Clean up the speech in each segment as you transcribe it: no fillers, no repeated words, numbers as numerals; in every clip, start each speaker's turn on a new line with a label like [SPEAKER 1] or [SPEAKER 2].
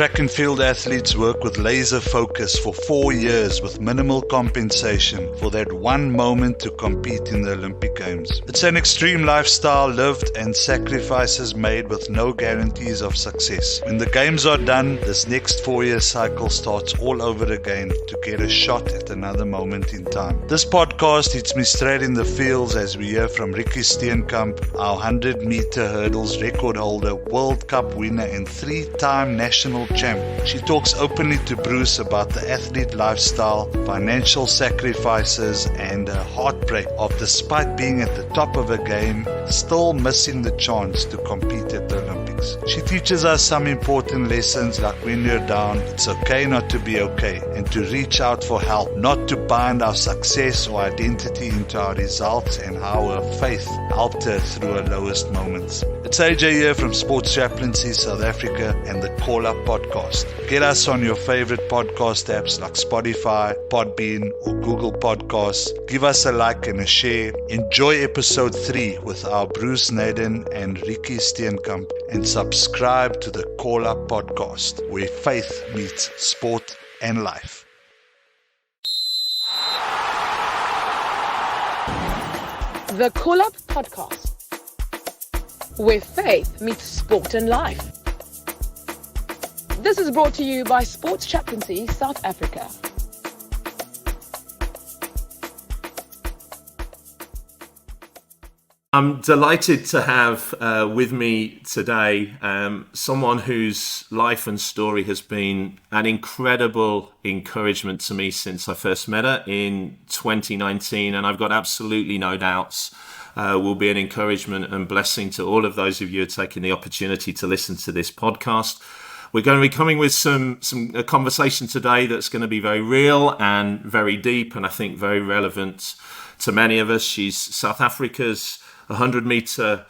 [SPEAKER 1] Track and field athletes work with laser focus for 4 years with minimal compensation for that one moment to compete in the Olympic Games. It's an extreme lifestyle lived and sacrifices made with no guarantees of success. When the Games are done, this next 4-year cycle starts all over again to get a shot at another moment in time. This podcast hits me straight in the feels as we hear from Rikenette Steenkamp, our 100-meter hurdles record holder, World Cup winner and 3-time national champ. She talks openly to Bruce about the athlete lifestyle, financial sacrifices, and a heartbreak of, despite being at the top of a game, still missing the chance to compete at the Olympics. She teaches us some important lessons, like when you're down, it's okay not to be okay, and to reach out for help, not to bind our success or identity into our results, and how her faith helped her through her lowest moments. It's AJ here from Sports Chaplaincy South Africa and the Call Up Podcast. Get us on your favorite podcast apps like Spotify, Podbean, or Google Podcasts. Give us a like and a share. Enjoy episode 3 with our Bruce Naden and Rikenette Steenkamp, and subscribe to the Call Up Podcast, where faith meets sport and life.
[SPEAKER 2] The Call Up Podcast, where faith meets sport and life. This is brought to you by Sports Chaplaincy South Africa.
[SPEAKER 3] I'm delighted to have with me today someone whose life and story has been an incredible encouragement to me since I first met her in 2019, and I've got absolutely no doubts will be an encouragement and blessing to all of those of you who are taking the opportunity to listen to this podcast. We're going to be coming with a conversation today that's going to be very real and very deep, and I think very relevant to many of us. She's South Africa's 100-meter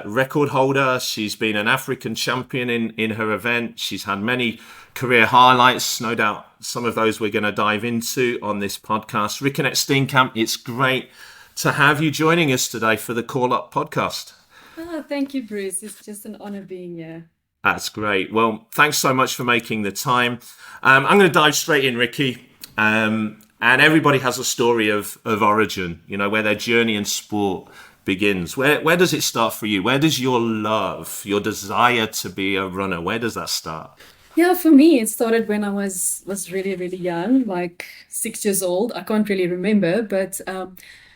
[SPEAKER 3] record holder. She's been an African champion in her event. She's had many career highlights. No doubt some of those we're going to dive into on this podcast. Rikenette Steenkamp, it's great to have you joining us today for the Call Up Podcast.
[SPEAKER 4] Oh, thank you, Bruce. It's just an honor being here.
[SPEAKER 3] That's great. Well, thanks so much for making the time. I'm going to dive straight in, Ricky. And everybody has a story of origin, you know, where their journey in sport begins. Where does it start for you? Where does your love, your desire to be a runner, where does that start?
[SPEAKER 4] Yeah, for me, it started when I was really, really young, like 6 years old. I can't really remember, but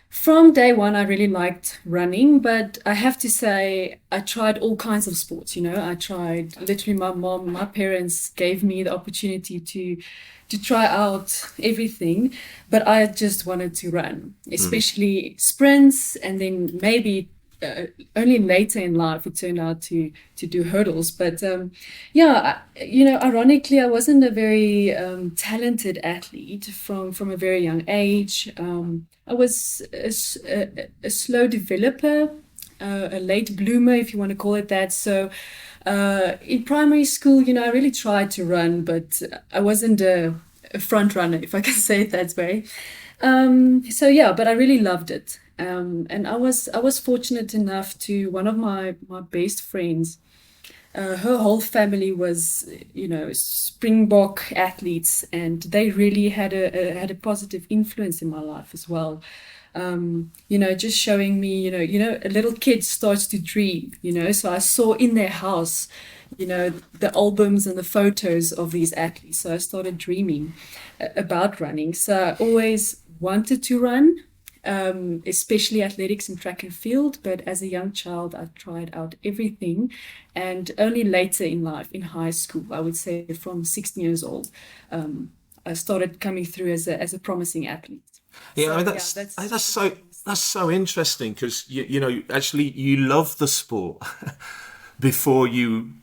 [SPEAKER 4] from day one, I really liked running. But I have to say, I tried all kinds of sports. You know, I tried, literally my parents gave me the opportunity to try out everything, but I just wanted to run, especially sprints, and then maybe only later in life it turned out to do hurdles. But ironically, I wasn't a very talented athlete from a very young age. I was a slow developer, a late bloomer, if you want to call it that. So in primary school, I really tried to run, but I wasn't a front runner, if I can say it that way. But I really loved it. And I was fortunate enough to, one of my best friends, her whole family was, Springbok athletes, and they really had a positive influence in my life as well. Just showing me, a little kid starts to dream, so I saw in their house, the albums and the photos of these athletes. So I started dreaming about running. So I always wanted to run, especially athletics and track and field. But as a young child, I tried out everything. And only later in life, in high school, I would say from 16 years old, I started coming through as a promising athlete.
[SPEAKER 3] Yeah, that's so interesting, because actually you love the sport before you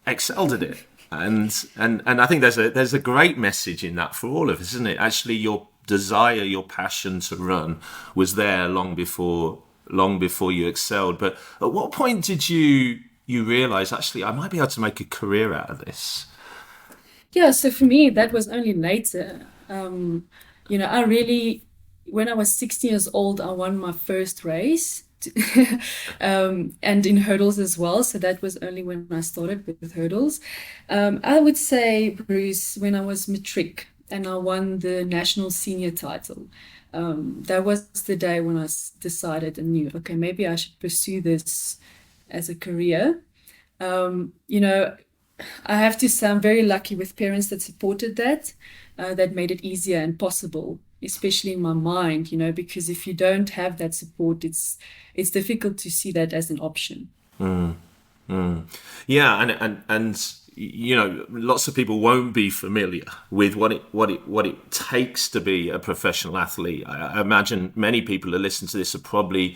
[SPEAKER 3] excelled at it, and I think there's a great message in that for all of us, isn't it? Actually, your desire, your passion to run was there long before you excelled. But at what point did you realize, actually, I might be able to make a career out of this?
[SPEAKER 4] Yeah, so for me, that was only later. I really, when I was 16 years old, I won my first race. and in hurdles as well. So that was only when I started with hurdles. I would say, Bruce, when I was matric and I won the national senior title, that was the day when I decided and knew, okay, maybe I should pursue this as a career. You know, I have to say I'm very lucky with parents that supported that, that made it easier and possible, especially in my mind, you know, because if you don't have that support, it's difficult to see that as an option.
[SPEAKER 3] Yeah, and you know, lots of people won't be familiar with what it takes to be a professional athlete. I imagine many people who listen to this are probably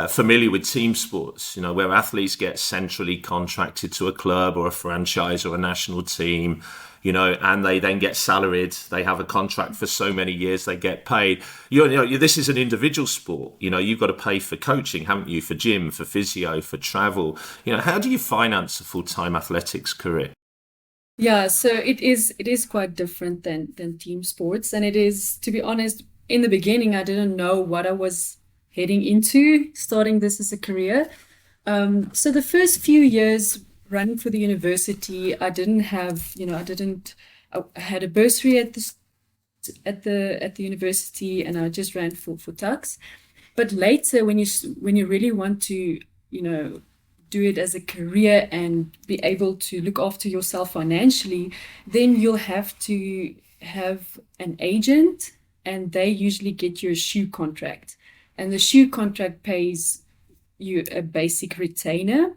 [SPEAKER 3] familiar with team sports, you know, where athletes get centrally contracted to a club or a franchise or a national team, you know, and they then get salaried. They have a contract for so many years, they get paid. You know, this is an individual sport. You know, you've got to pay for coaching, haven't you? For gym, for physio, for travel. You know, how do you finance a full-time athletics career?
[SPEAKER 4] Yeah, so it is quite different than team sports. And it is, to be honest, in the beginning, I didn't know what I was heading into starting this as a career. So the first few years running for the university, I didn't have, you know, I had a bursary at the university, and I just ran for tucks. But later, when you really want to, you know, do it as a career and be able to look after yourself financially, then you'll have to have an agent, and they usually get you a shoe contract. And the shoe contract pays you a basic retainer.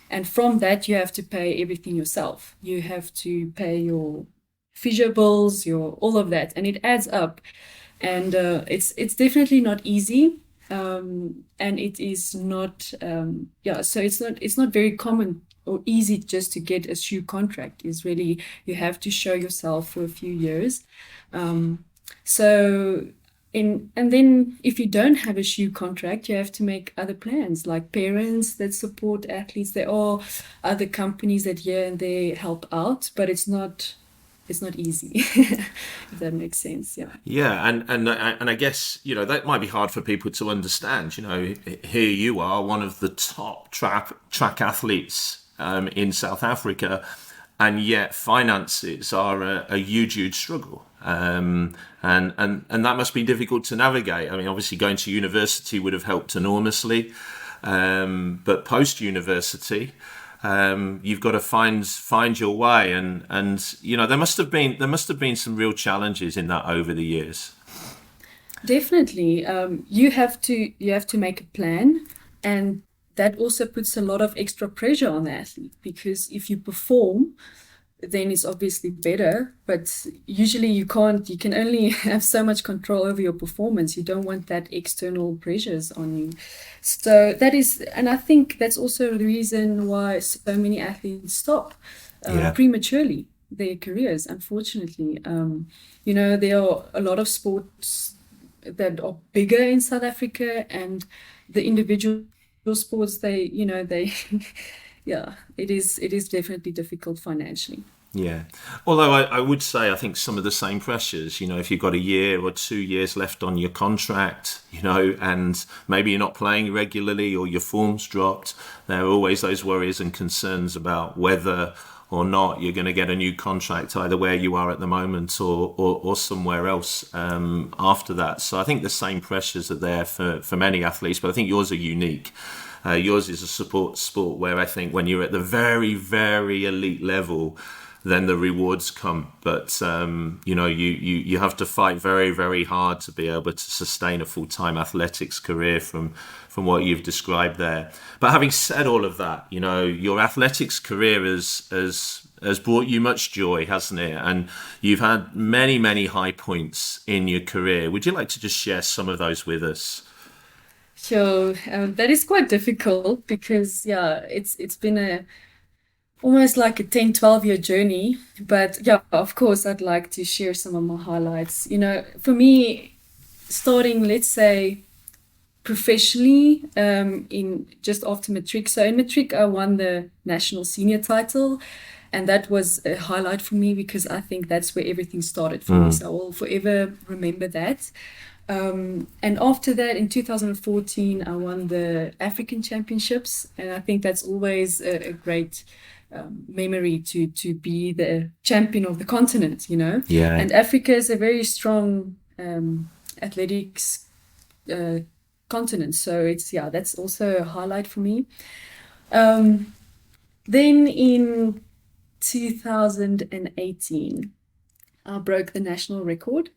[SPEAKER 4] And from that, you have to pay everything yourself. You have to pay your physio bills, all of that. And it adds up. And it's definitely not easy. And it is not, so it's not very common or easy just to get a shoe contract. It's really, you have to show yourself for a few years. And then if you don't have a shoe contract, you have to make other plans, like parents that support athletes. There are other companies that here and there help out, but it's not easy, if that makes sense.
[SPEAKER 3] Yeah, and I guess, you know, that might be hard for people to understand. You know, here you are, one of the top track athletes in South Africa, and yet finances are a huge struggle. And that must be difficult to navigate. I mean, obviously going to university would have helped enormously, but post university, you've got to find your way, and you know, there must have been some real challenges in that over the years.
[SPEAKER 4] Definitely, you have to make a plan, and that also puts a lot of extra pressure on the athlete, because if you perform, then it's obviously better, but usually you can only have so much control over your performance. You don't want that external pressures on you. So that is, and I think that's also the reason why so many athletes stop prematurely their careers, unfortunately. You know, there are a lot of sports that are bigger in South Africa, and the individual sports, yeah, it is definitely difficult financially.
[SPEAKER 3] Yeah. Although I would say, I think some of the same pressures, you know, if you've got a year or 2 years left on your contract, you know, and maybe you're not playing regularly or your form's dropped, there are always those worries and concerns about whether or not you're going to get a new contract, either where you are at the moment or somewhere else after that. So I think the same pressures are there for many athletes, but I think yours are unique. Yours is a support sport where I think when you're at the very, very elite level, then the rewards come. But, you know, you have to fight very, very hard to be able to sustain a full-time athletics career from what you've described there. But having said all of that, you know, your athletics career has brought you much joy, hasn't it? And you've had many, many high points in your career. Would you like to just share some of those with us?
[SPEAKER 4] Sure. That is quite difficult because, yeah, it's been almost like a 10-12 year journey. But yeah, of course, I'd like to share some of my highlights. You know, for me, starting, let's say, professionally in just after matric. So in matric, I won the national senior title. And that was a highlight for me because I think that's where everything started for me. So I will forever remember that. And after that, in 2014, I won the African Championships, and I think that's always a great memory to be the champion of the continent, you know.
[SPEAKER 3] Yeah.
[SPEAKER 4] And Africa is a very strong athletics continent, so that's also a highlight for me. Then in 2018, I broke the national record.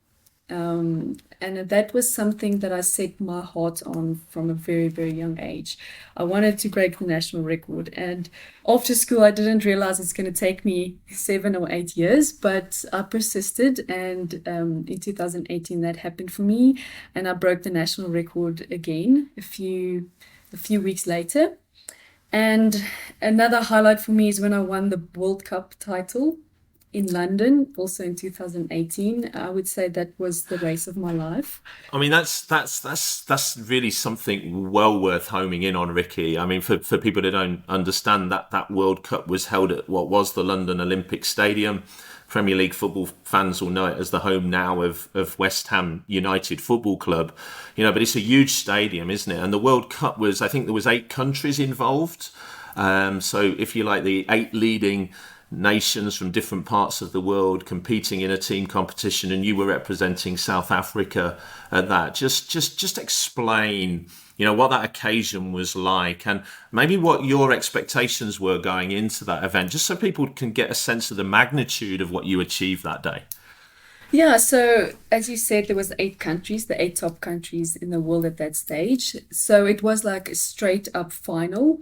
[SPEAKER 4] And that was something that I set my heart on from a very, very young age. I wanted to break the national record. And after school, I didn't realize it's going to take me 7 or 8 years, but I persisted. And in 2018, that happened for me. And I broke the national record again a few weeks later. And another highlight for me is when I won the World Cup title in London, also in 2018. I would say that was the race of my life.
[SPEAKER 3] I mean, that's really something well worth homing in on, Ricky. I mean, for people that don't understand, that World Cup was held at what was the London Olympic Stadium. Premier League football fans will know it as the home now of West Ham United Football Club. You know, but it's a huge stadium, isn't it? And the World Cup was, I think there was 8 countries involved. So if you like, the 8 leading nations from different parts of the world competing in a team competition, and you were representing South Africa at that. Just explain, you know, what that occasion was like, and maybe what your expectations were going into that event, just so people can get a sense of the magnitude of what you achieved that day.
[SPEAKER 4] Yeah, so as you said, there was 8 countries, the 8 top countries in the world at that stage. So it was like a straight up final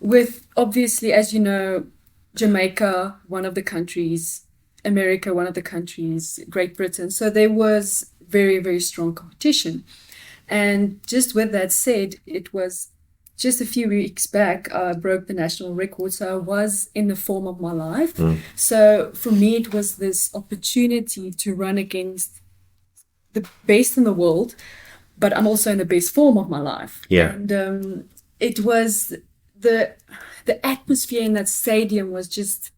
[SPEAKER 4] with, obviously, as you know, Jamaica, one of the countries, America, one of the countries, Great Britain. So there was very, very strong competition. And just with that said, it was just a few weeks back, I broke the national record. So I was in the form of my life. So for me, it was this opportunity to run against the best in the world, but I'm also in the best form of my life.
[SPEAKER 3] Yeah.
[SPEAKER 4] And it was the atmosphere in that stadium was just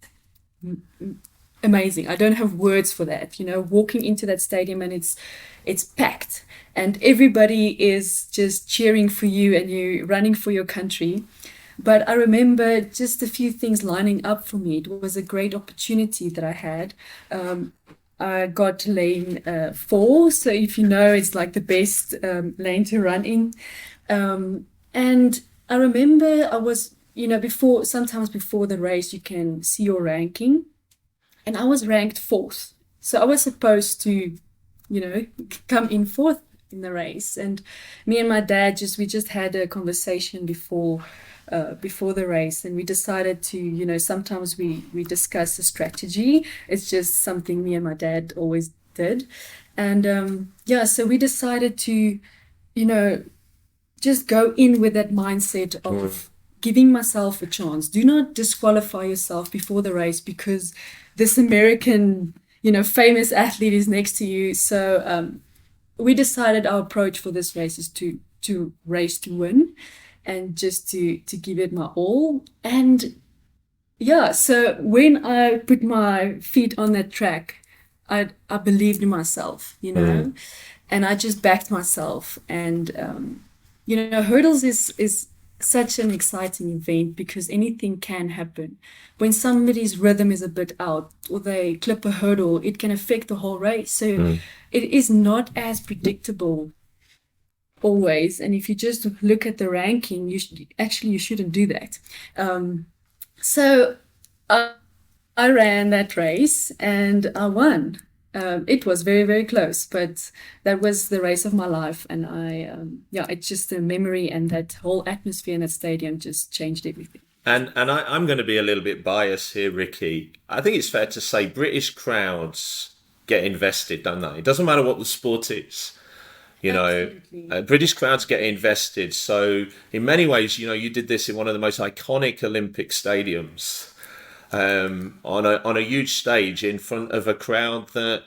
[SPEAKER 4] amazing. I don't have words for that. You know, walking into that stadium and it's packed and everybody is just cheering for you and you running for your country. But I remember just a few things lining up for me. It was a great opportunity that I had. I got lane 4. So if you know, it's like the best lane to run in. And I remember I was, you know, sometimes before the race, you can see your ranking. And I was ranked 4th. So I was supposed to, you know, come in 4th in the race. And me and my dad we just had a conversation before the race. And we decided to, you know, sometimes we discuss a strategy. It's just something me and my dad always did. And so we decided to, you know, just go in with that mindset of giving myself a chance. Do not disqualify yourself before the race because this American, you know, famous athlete is next to you. So we decided our approach for this race is to race to win and just to give it my all. And yeah, so when I put my feet on that track, I believed in myself, you know, and I just backed myself. And you know, hurdles is such an exciting event because anything can happen. When somebody's rhythm is a bit out or they clip a hurdle, it can affect the whole race. So it is not as predictable always. And if you just look at the ranking, you shouldn't do that. So I ran that race and I won. It was very, very close, but that was the race of my life. And it's just a memory, and that whole atmosphere in that stadium just changed everything.
[SPEAKER 3] And I'm going to be a little bit biased here, Ricky. I think it's fair to say British crowds get invested, don't they? It doesn't matter what the sport is. You know, British crowds get invested. So in many ways, you know, you did this in one of the most iconic Olympic stadiums. On a huge stage in front of a crowd that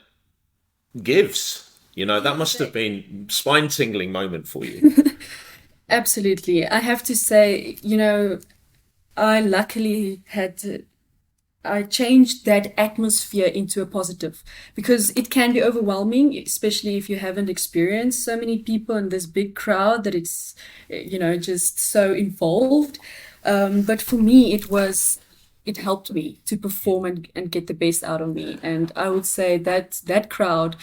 [SPEAKER 3] gives, you know, that must have been spine-tingling moment for you.
[SPEAKER 4] Absolutely. I have to say, you know, I luckily had I changed that atmosphere into a positive, because it can be overwhelming, especially if you haven't experienced so many people in this big crowd that it's, just so involved. But for me, it helped me to perform and get the best out of me. And I would say that crowd,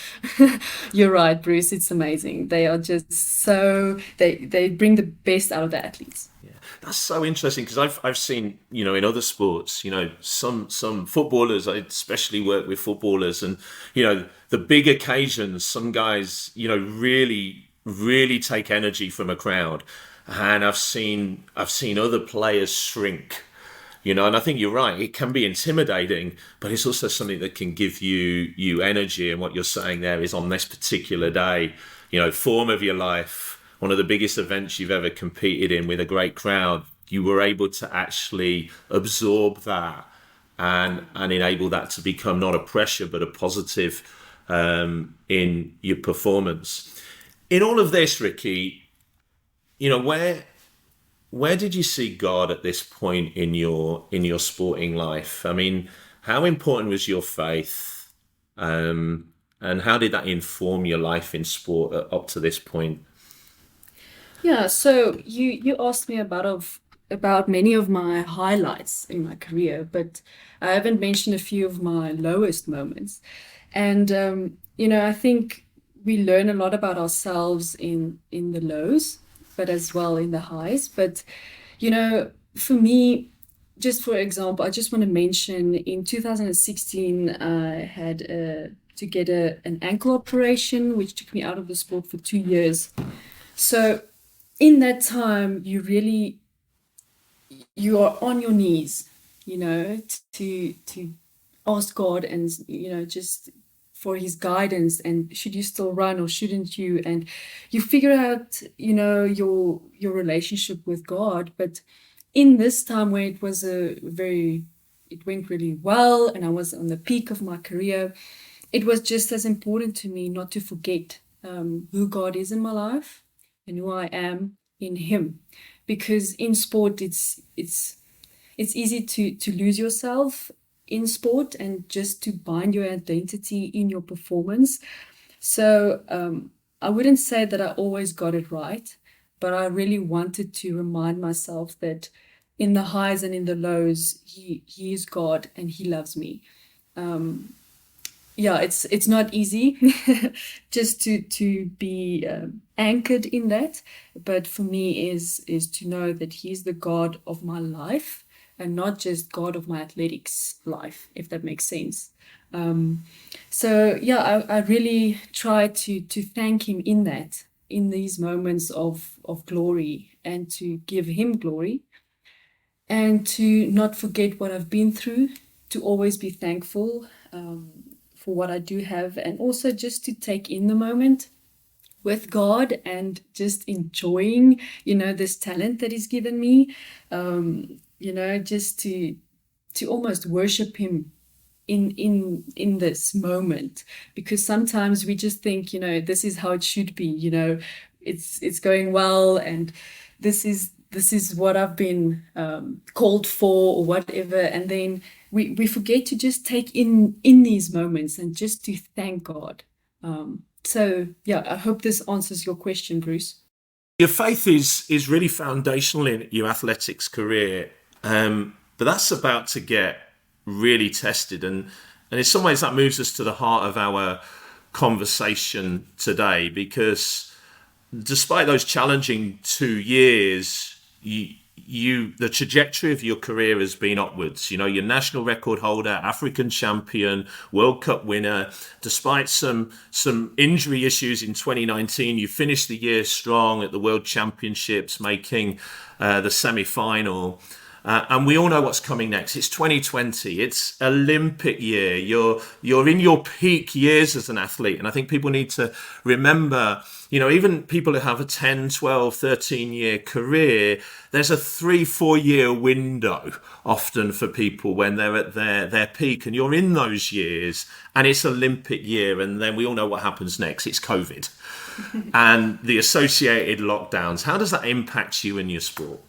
[SPEAKER 4] you're right, Bruce, it's amazing. They are just they bring the best out of the athletes.
[SPEAKER 3] That's so interesting, because I've seen, in other sports, some footballers, I especially work with footballers, and, the big occasions, some guys, really, really take energy from a crowd. And I've seen other players shrink, and I think you're right. It can be intimidating, but it's also something that can give you energy. And what you're saying there is, on this particular day, form of your life, one of the biggest events you've ever competed in with a great crowd, you were able to actually absorb that and enable that to become not a pressure, but a positive in your performance. In all of this, Ricky, where did you see God at this point in your sporting life? I mean, how important was your faith, and how did that inform your life in sport up to this point?
[SPEAKER 4] Yeah, so you asked me about many of my highlights in my career, but I haven't mentioned a few of my lowest moments. And I think we learn a lot about ourselves in the lows, but as well in the highs. But for me, just for example, I just want to mention in 2016, I had to get an ankle operation, which took me out of the sport for 2 years. So in that time, you are on your knees, to ask God, and just for his guidance, and should you still run or shouldn't you, and you figure out your relationship with God. But in this time where it went really well, and I was on the peak of my career, it was just as important to me not to forget who God is in my life and who I am in him. Because in sport, it's easy to lose yourself in sport and just to bind your identity in your performance. So I wouldn't say that I always got it right, but I really wanted to remind myself that in the highs and in the lows, he is God and he loves me. Yeah, it's not easy just to be anchored in that, but for me is to know that he's the God of my life and not just God of my athletics life, if that makes sense. So yeah, I really try to thank him in these moments of glory, and to give him glory, and to not forget what I've been through, to always be thankful for what I do have, and also just to take in the moment with God and just enjoying, this talent that he's given me, just to almost worship him in this moment. Because sometimes we just think, this is how it should be, it's going well, and this is what I've been called for, or whatever. And then we forget to just take in these moments and just to thank God. So yeah, I hope this answers your question, Bruce.
[SPEAKER 3] Your faith is really foundational in your athletics career, but that's about to get really tested. And in some ways that moves us to the heart of our conversation today, because despite those challenging 2 years, the trajectory of your career has been upwards. You're national record holder, African champion, World Cup winner. Despite some injury issues in 2019, you finished the year strong at the World Championships, making the semi-final. And we all know what's coming next. It's 2020. It's Olympic year. You're in your peak years as an athlete. And I think people need to remember, even people who have a 10, 12, 13-year career, there's a 3-4 year window often for people when they're at their peak. And you're in those years, and it's Olympic year. And then we all know what happens next. It's COVID and the associated lockdowns. How does that impact you in your sport?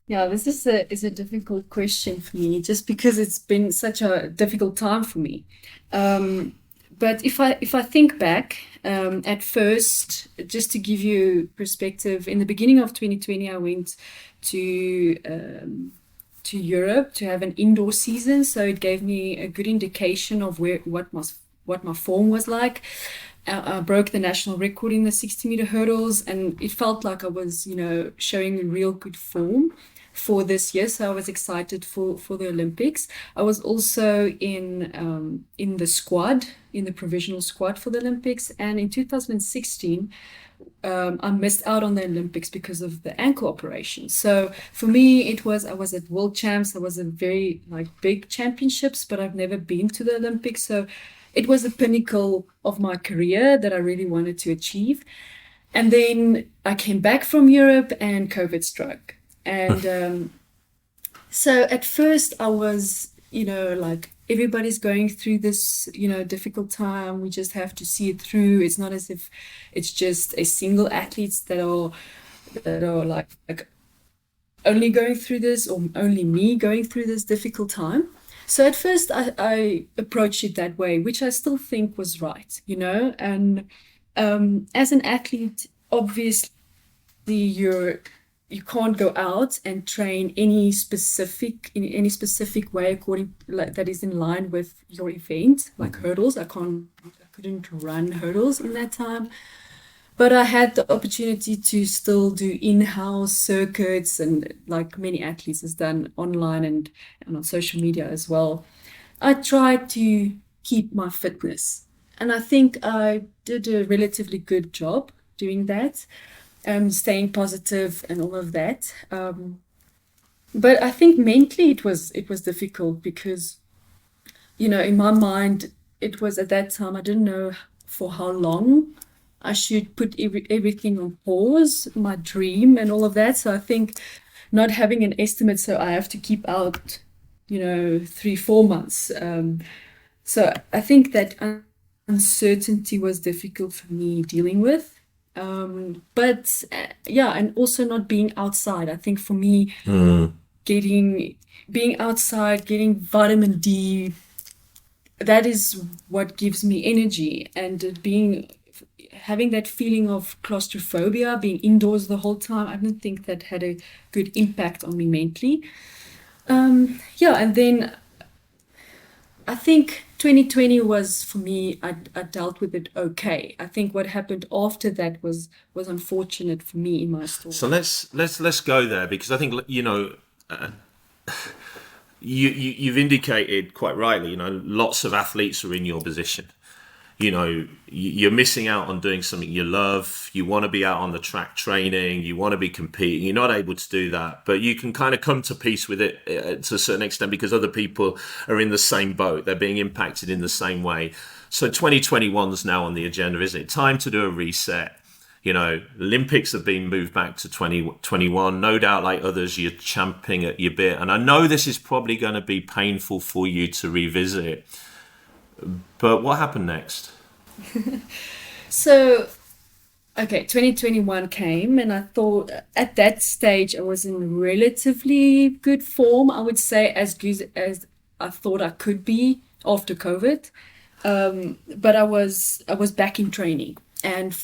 [SPEAKER 4] Yeah, this is a difficult question for me, just because it's been such a difficult time for me. Um, but if I think back, at first, just to give you perspective, in the beginning of 2020, I went to to Europe to have an indoor season, so it gave me a good indication of what my form was like. I broke the national record in the 60-meter hurdles, and it felt like I was, showing real good form for this year. So I was excited for the Olympics. I was also in the squad, in the provisional squad for the Olympics, and in 2016. I missed out on the Olympics because of the ankle operation. So for me, I was at World Champs. I was at very big championships, but I've never been to the Olympics. So it was a pinnacle of my career that I really wanted to achieve. And then I came back from Europe and COVID struck. And so at first I was, everybody's going through this, difficult time. We just have to see it through. It's not as if it's just a single athletes that are like only going through this, or only me going through this difficult time. So at first I approached it that way, which I still think was right, and as an athlete, obviously you can't go out and train in any specific way that is in line with your event, like hurdles. I couldn't run hurdles in that time. But I had the opportunity to still do in-house circuits, and like many athletes has done online and on social media as well. I tried to keep my fitness, and I think I did a relatively good job doing that, staying positive and all of that. But I think mentally it was difficult because, in my mind, it was at that time I didn't know for how long I should put everything on pause, my dream and all of that. So I think not having an estimate, so I have to keep out, 3-4 months. So I think that uncertainty was difficult for me dealing with. But yeah, and also not being outside. I think for me, being outside, getting vitamin D, that is what gives me energy, and having that feeling of claustrophobia, being indoors the whole time, I don't think that had a good impact on me mentally. Yeah, and then I think 2020 was, for me, I dealt with it okay. I think what happened after that was unfortunate for me in my story.
[SPEAKER 3] So let's go there, because I think you've indicated quite rightly, lots of athletes are in your position. You're missing out on doing something you love. You want to be out on the track training. You want to be competing. You're not able to do that, but you can kind of come to peace with it to a certain extent, because other people are in the same boat. They're being impacted in the same way. So 2021 is now on the agenda, isn't it? Time to do a reset. Olympics have been moved back to 2021. No doubt, like others, you're champing at your bit. And I know this is probably going to be painful for you to revisit. But what happened next?
[SPEAKER 4] So, okay, 2021 came, and I thought at that stage I was in relatively good form. I would say as good as I thought I could be after COVID. But I was back in training, and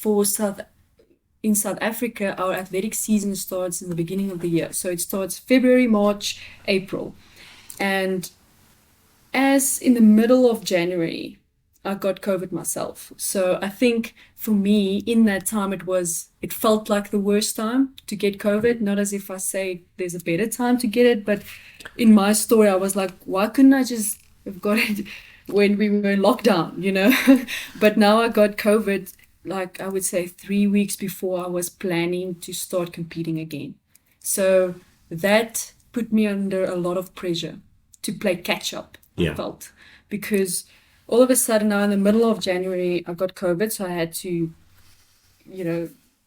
[SPEAKER 4] in South Africa, our athletic season starts in the beginning of the year. So it starts February, March, April, and as in the middle of January, I got COVID myself. So I think for me, in that time, it felt like the worst time to get COVID. Not as if I say there's a better time to get it, but in my story, I was like, why couldn't I just have got it when we were in lockdown, But now I got COVID, like I would say 3 weeks before I was planning to start competing again. So that put me under a lot of pressure to play catch up.
[SPEAKER 3] Yeah.
[SPEAKER 4] Felt, because all of a sudden now in the middle of January I got COVID, so I had to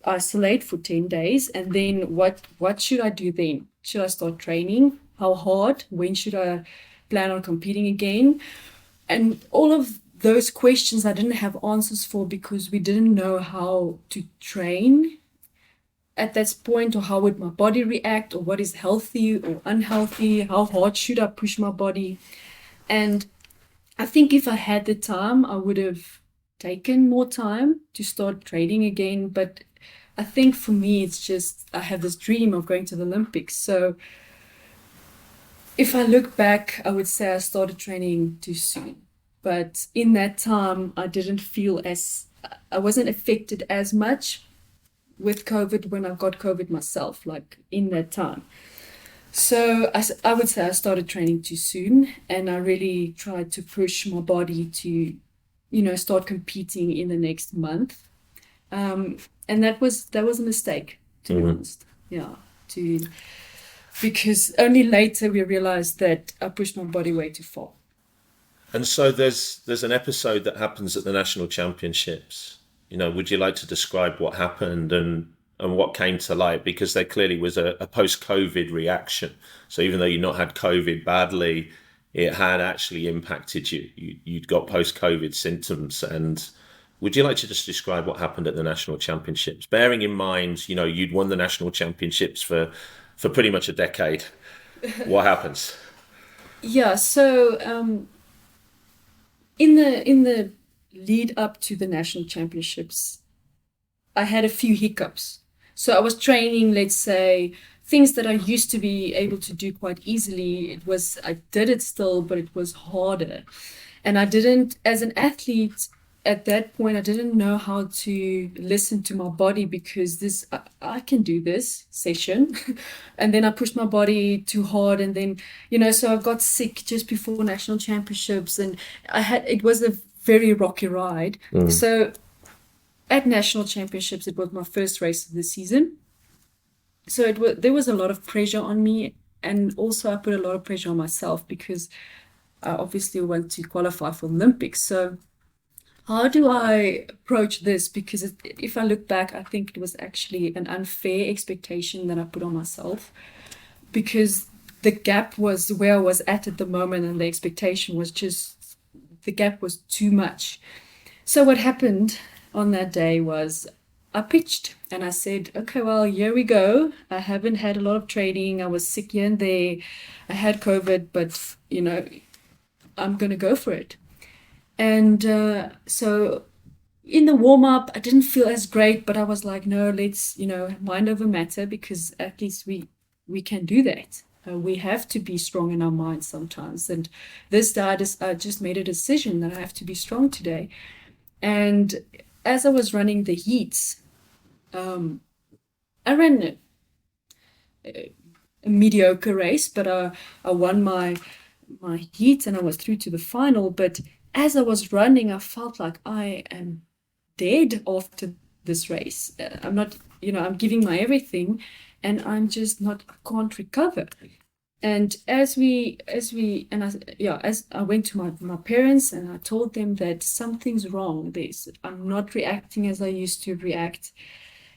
[SPEAKER 4] isolate for 10 days, and then what should I do then? Should I start training? How hard? When should I plan on competing again? And all of those questions I didn't have answers for, because we didn't know how to train at that point, or how would my body react, or what is healthy or unhealthy, how hard should I push my body. And I think if I had the time, I would have taken more time to start training again. But I think for me, it's just I have this dream of going to the Olympics. So if I look back, I would say I started training too soon. But in that time, I wasn't affected as much with COVID when I got COVID myself, like in that time. So I would say I started training too soon, and I really tried to push my body to, start competing in the next month. And that was a mistake, to be honest. Yeah, because only later we realized that I pushed my body way too far.
[SPEAKER 3] And so there's an episode that happens at the national championships. Would you like to describe what happened and what came to light? Because there clearly was a post-COVID reaction. So even though you'd not had COVID badly, it had actually impacted you. You'd got post-COVID symptoms. And would you like to just describe what happened at the national championships? Bearing in mind, you'd won the national championships for pretty much a decade. What happens?
[SPEAKER 4] Yeah, so in the lead up to the national championships, I had a few hiccups. So I was training, let's say, things that I used to be able to do quite easily. I did it still, but it was harder. And I didn't, as an athlete at that point, I didn't know how to listen to my body, because I can do this session. And then I pushed my body too hard. And then, so I got sick just before national championships, and it was a very rocky ride. So at national championships, it was my first race of the season. So there was a lot of pressure on me, and also I put a lot of pressure on myself, because I obviously want to qualify for Olympics. So how do I approach this? Because if I look back, I think it was actually an unfair expectation that I put on myself, because the gap was where I was at the moment, and the expectation was just, the gap was too much. So what happened on that day was I pitched and I said, okay, well, here we go. I haven't had a lot of training. I was sick here and there. I had COVID, but, I'm going to go for it. And so in the warm-up, I didn't feel as great, but I was like, no, let's, mind over matter, because at least we can do that. We have to be strong in our minds sometimes. And this day, I just made a decision that I have to be strong today. And as I was running the heats, I ran a mediocre race, but I won my heat and I was through to the final. But as I was running, I felt like I am dead after this race. I'm not, I'm giving my everything, and I'm just not, I can't recover. And as I went to my parents and I told them that something's wrong. I'm not reacting as I used to react.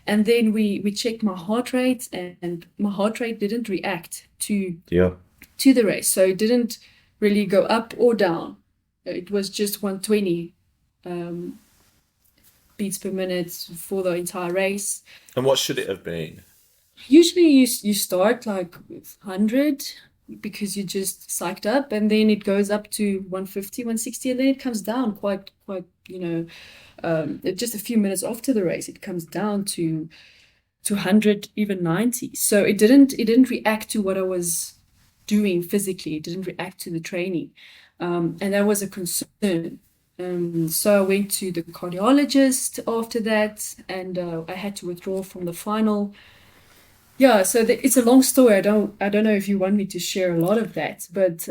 [SPEAKER 4] And then we checked my heart rate, and my heart rate didn't react to the race. So it didn't really go up or down. It was just 120 beats per minute for the entire race.
[SPEAKER 3] And what should it have been?
[SPEAKER 4] Usually you start like with 100 because you're just psyched up, and then it goes up to 150, 160, and then it comes down quite just a few minutes after the race, it comes down to 100, even 90. So it didn't react to what I was doing physically. It didn't react to the training. And that was a concern. So I went to the cardiologist after that, and I had to withdraw from the final. Yeah, so it's a long story. I don't know if you want me to share a lot of that, but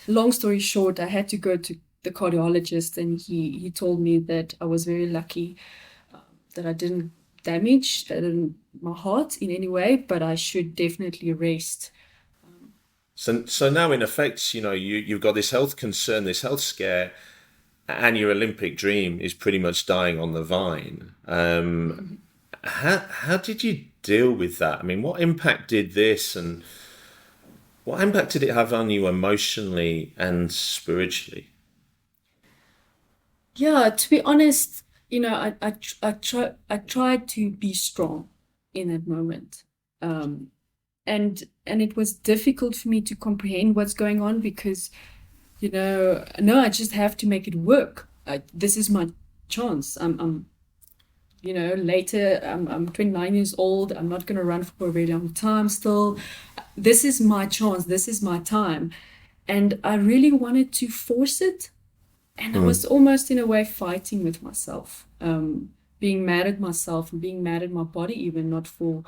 [SPEAKER 4] long story short, I had to go to the cardiologist, and he told me that I was very lucky that I didn't damage my heart in any way, but I should definitely rest.
[SPEAKER 3] So now, in effect, you've got this health concern, this health scare, and your Olympic dream is pretty much dying on the vine. How did you deal with that? I mean, what impact did this, and what impact did it have on you emotionally and spiritually?
[SPEAKER 4] Yeah, to be honest, I tried to be strong in that moment. And it was difficult for me to comprehend what's going on because, no, I just have to make it work. This is my chance. I'm later, I'm 29 years old. I'm not going to run for a very long time still. This is my chance. This is my time. And I really wanted to force it. And I was almost in a way fighting with myself, being mad at myself and being mad at my body, even not for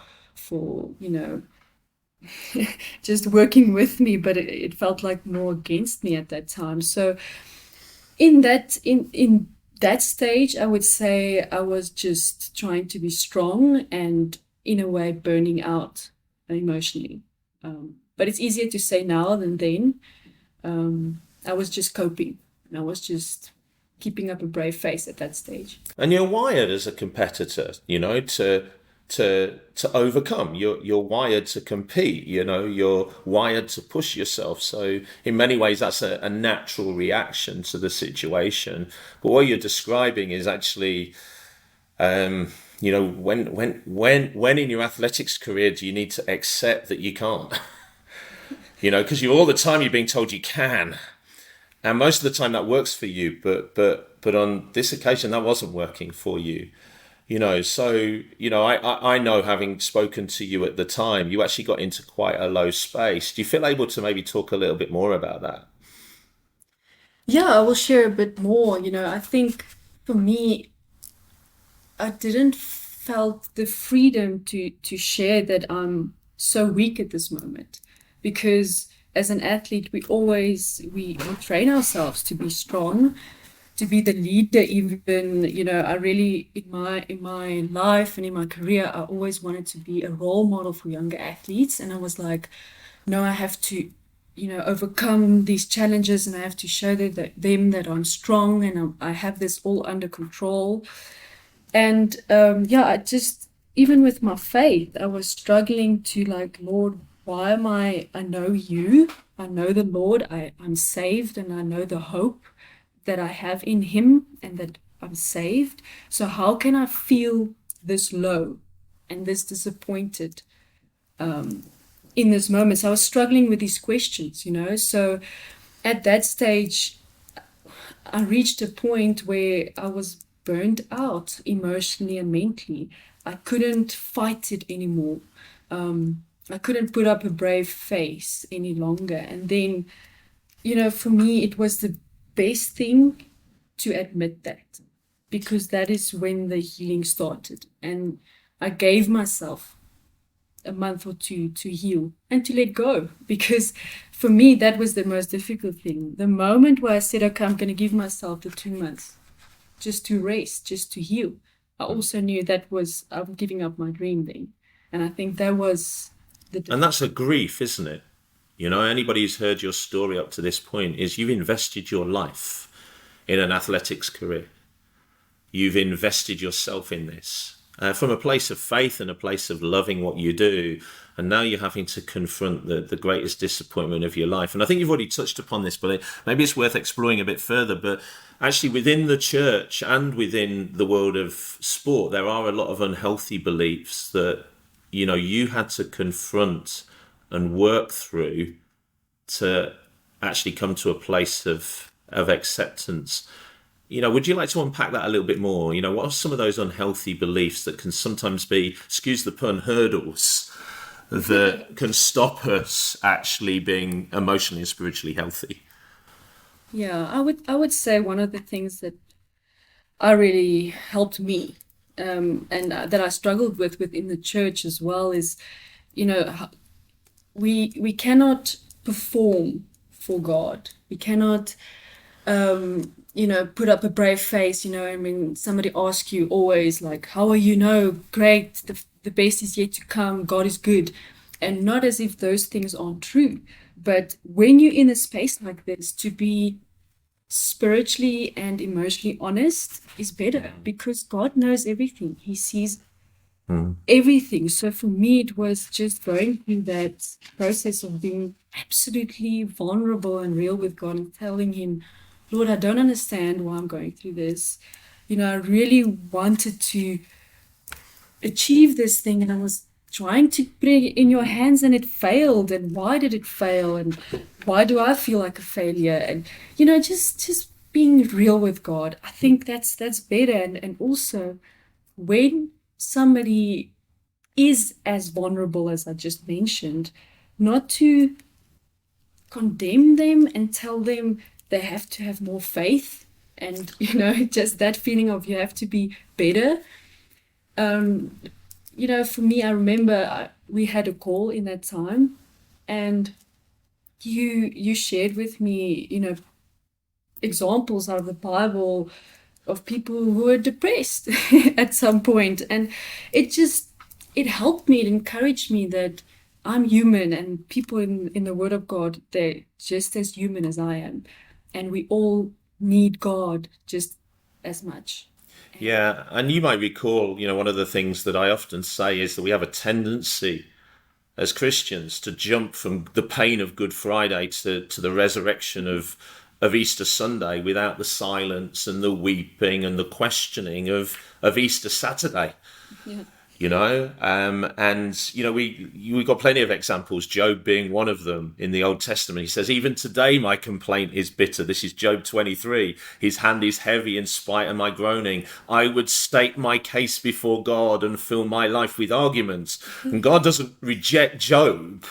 [SPEAKER 4] just working with me, but it felt like more against me at that time. So in that stage, I would say I was just trying to be strong and in a way burning out emotionally. But it's easier to say now than then. I was just coping. And I was just keeping up a brave face at that stage.
[SPEAKER 3] And you're wired as a competitor, to overcome. You're wired to compete. You're wired to push yourself. So in many ways, that's a natural reaction to the situation. But what you're describing is actually, when in your athletics career do you need to accept that you can't? Because all the time you're being told you can. And most of the time that works for you, but on this occasion that wasn't working for you, So I know, having spoken to you at the time, you actually got into quite a low space. Do you feel able to maybe talk a little bit more about that?
[SPEAKER 4] Yeah, I will share a bit more. I think for me, I didn't felt the freedom to share that I'm so weak at this moment, because as an athlete, we train ourselves to be strong, to be the leader. Even, I really, in my life and in my career, I always wanted to be a role model for younger athletes. And I was like, no, I have to, overcome these challenges, and I have to show them that I'm strong and I have this all under control. And I just, even with my faith, I was struggling to like, Lord, why am I know you, I know the Lord, I'm saved, and I know the hope that I have in him and that I'm saved. So how can I feel this low and this disappointed in this moment? So I was struggling with these questions, So at that stage, I reached a point where I was burned out emotionally and mentally. I couldn't fight it anymore. I couldn't put up a brave face any longer. And then, for me, it was the best thing to admit that, because that is when the healing started. And I gave myself a month or two to heal and to let go, because for me, that was the most difficult thing. The moment where I said, okay, I'm going to give myself the 2 months just to rest, just to heal, I also knew I'm giving up my dream then. And I think that was
[SPEAKER 3] and that's a grief, isn't it? Anybody who's heard your story up to this point is you've invested your life in an athletics career. You've invested yourself in this from a place of faith and a place of loving what you do. And now you're having to confront the greatest disappointment of your life. And I think you've already touched upon this, but maybe it's worth exploring a bit further. But actually within the church and within the world of sport, there are a lot of unhealthy beliefs that you had to confront and work through to actually come to a place of acceptance. Would you like to unpack that a little bit more? What are some of those unhealthy beliefs that can sometimes be, excuse the pun, hurdles that can stop us actually being emotionally and spiritually healthy?
[SPEAKER 4] Yeah, I would say one of the things that really helped me, and that I struggled with within the church as well, is, we cannot perform for God. We cannot, put up a brave face. Somebody asks you always like, how are you? No, great. The best is yet to come. God is good. And not as if those things aren't true. But when you're in a space like this, to be spiritually and emotionally honest is better, because God knows everything. He sees everything. So for me, it was just going through that process of being absolutely vulnerable and real with God and telling him, Lord, I don't understand why I'm going through this. I really wanted to achieve this thing, and I was trying to put it in your hands and it failed. And why did it fail? And why do I feel like a failure? And just being real with God. I think that's better. And also when somebody is as vulnerable as I just mentioned, not to condemn them and tell them they have to have more faith, and just that feeling of you have to be better. For me, I remember we had a call in that time, and you shared with me, examples out of the Bible of people who were depressed at some point, and it helped me, it encouraged me that I'm human, and people in the Word of God, they're just as human as I am, and we all need God just as much.
[SPEAKER 3] Yeah, and you might recall, one of the things that I often say is that we have a tendency as Christians to jump from the pain of Good Friday to the resurrection of Easter Sunday without the silence and the weeping and the questioning of Easter Saturday.
[SPEAKER 4] Yeah.
[SPEAKER 3] We got plenty of examples, Job being one of them in the Old Testament. He says, even today my complaint is bitter. This is Job 23. His hand is heavy in spite of my groaning. I would state my case before God and fill my life with arguments. And God doesn't reject Job.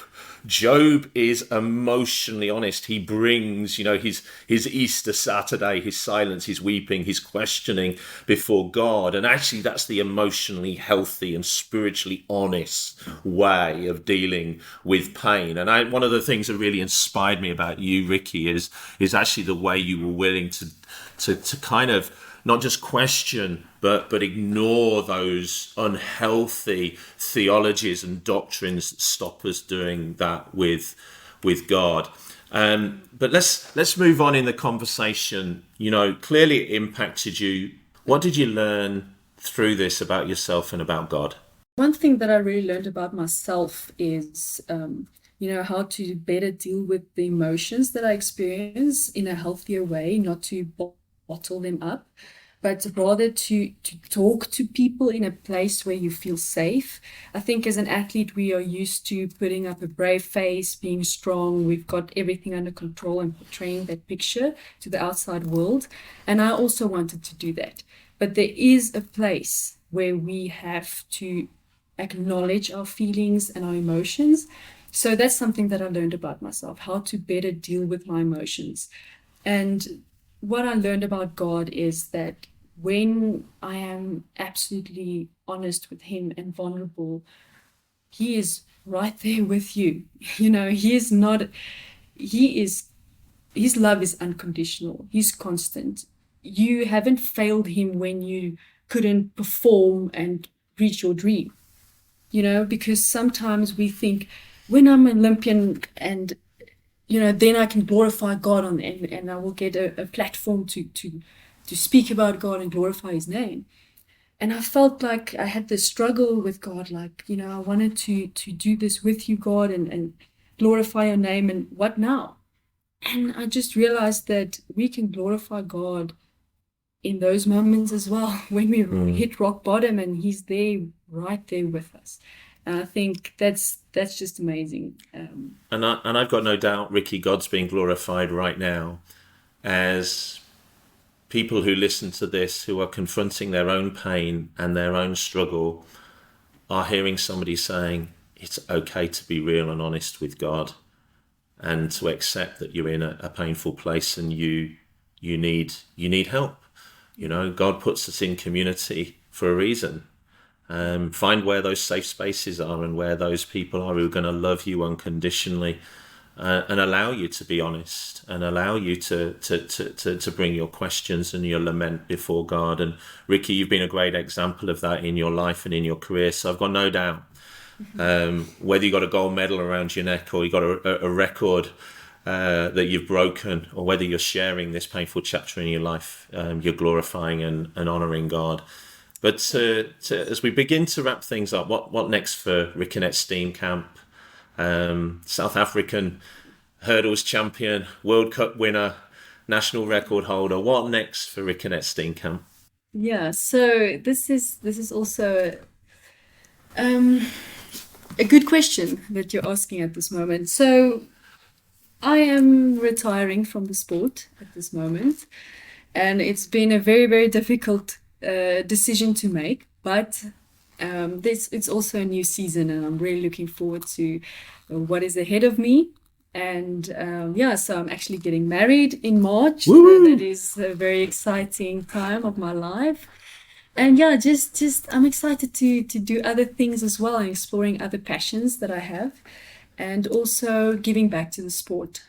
[SPEAKER 3] Job is emotionally honest. He brings, his Easter Saturday, his silence, his weeping, his questioning before God. And actually, that's the emotionally healthy and spiritually honest way of dealing with pain. And one of the things that really inspired me about you, Ricky, is actually the way you were willing to kind of not just question, but ignore those unhealthy theologies and doctrines that stop us doing that with God. But let's move on in the conversation. Clearly it impacted you. What did you learn through this about yourself and about God?
[SPEAKER 4] One thing that I really learned about myself is, how to better deal with the emotions that I experience in a healthier way, not to bottle them up, but rather to talk to people in a place where you feel safe. I think as an athlete, we are used to putting up a brave face, being strong. We've got everything under control and portraying that picture to the outside world. And I also wanted to do that. But there is a place where we have to acknowledge our feelings and our emotions. So that's something that I learned about myself, how to better deal with my emotions. And what I learned about God is that when I am absolutely honest with Him and vulnerable, He is right there with you. His love is unconditional. He's constant. You haven't failed Him when you couldn't perform and reach your dream. Because sometimes we think, when I'm an Olympian and then I can glorify God and I will get a platform to speak about God and glorify His name. And I felt like I had this struggle with God, like, I wanted to do this with you, God, and glorify your name, and what now? And I just realized that we can glorify God in those moments as well, when we hit rock bottom and He's there, right there with us. And I think that's just amazing.
[SPEAKER 3] And I've got no doubt, Ricky, God's being glorified right now as people who listen to this, who are confronting their own pain and their own struggle, are hearing somebody saying, it's okay to be real and honest with God and to accept that you're in a painful place and you need help. God puts us in community for a reason. Find where those safe spaces are and where those people are who are going to love you unconditionally and allow you to be honest and allow you to bring your questions and your lament before God. And Ricky, you've been a great example of that in your life and in your career. So I've got no doubt whether you got a gold medal around your neck or you got a record that you've broken, or whether you're sharing this painful chapter in your life, you're glorifying and honoring God. But as we begin to wrap things up, what next for Rikenette Steenkamp, South African hurdles champion, World Cup winner, national record holder? What next for Rikenette Steenkamp?
[SPEAKER 4] Yeah, so this is also um, a good question that you're asking at this moment. So I am retiring from the sport at this moment, and it's been a very, very difficult decision to make. But this it's also a new season, and I'm really looking forward to what is ahead of me. And yeah, so I'm actually getting married in March. So that is a very exciting time of my life. And yeah, just I'm excited to do other things as well and exploring other passions that I have, and also giving back to the sport.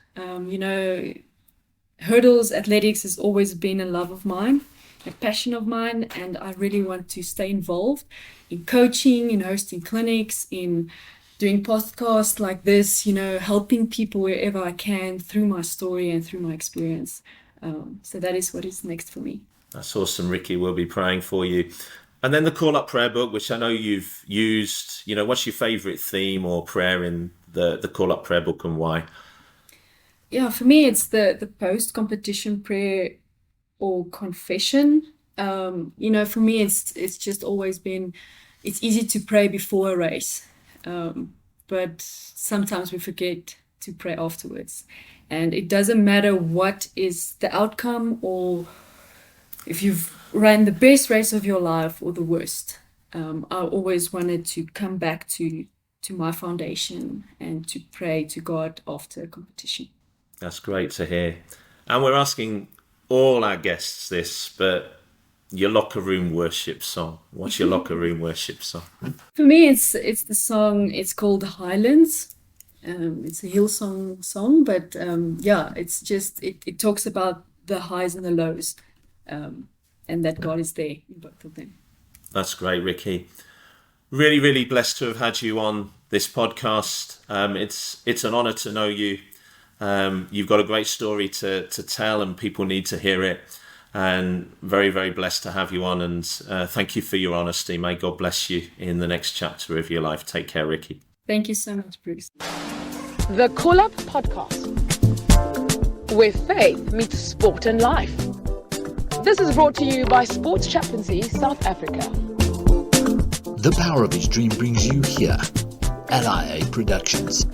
[SPEAKER 4] Hurdles athletics has always been a love of mine, a passion of mine, and I really want to stay involved in coaching, in hosting clinics, in doing podcasts like this, helping people wherever I can through my story and through my experience. So that is what is next for me.
[SPEAKER 3] That's awesome, Ricky. We'll be praying for you. And then the Call Up Prayer Book, which I know you've used. What's your favourite theme or prayer in the Call Up Prayer Book, and why?
[SPEAKER 4] Yeah, for me, it's the post-competition prayer or confession. For me, it's just always been, it's easy to pray before a race, but sometimes we forget to pray afterwards. And it doesn't matter what is the outcome, or if you've ran the best race of your life or the worst. I always wanted to come back to my foundation and to pray to God after a competition.
[SPEAKER 3] That's great to hear. And we're asking all our guests this, but your locker room worship song. What's your locker room worship song?
[SPEAKER 4] For me, it's the song. It's called Highlands. It's a Hillsong song, but yeah, it's just it talks about the highs and the lows, and that God is there in both of them.
[SPEAKER 3] That's great, Ricky. Really, really blessed to have had you on this podcast. It's an honour to know you. You've got a great story to tell, and people need to hear it. And very, very blessed to have you on. And thank you for your honesty. May God bless you in the next chapter of your life. Take care, Ricky.
[SPEAKER 4] Thank you so much, Bruce.
[SPEAKER 2] The Call Up Podcast, where faith meets sport and life. This is brought to you by Sports Chaplaincy South Africa.
[SPEAKER 5] The Power of His Dream brings you here, LIA Productions.